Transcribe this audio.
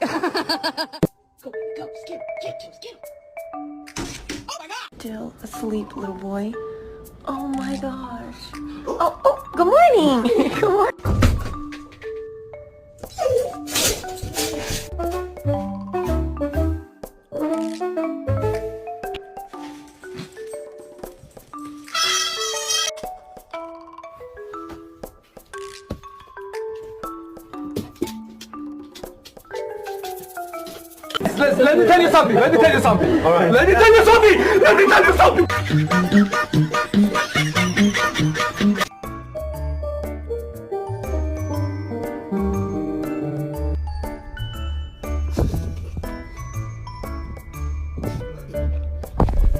Go, skip, skip. Oh my god! Still asleep, little boy. Oh my gosh. Oh, good morning. Good morning. Let me tell you something. All right. Let me tell you something.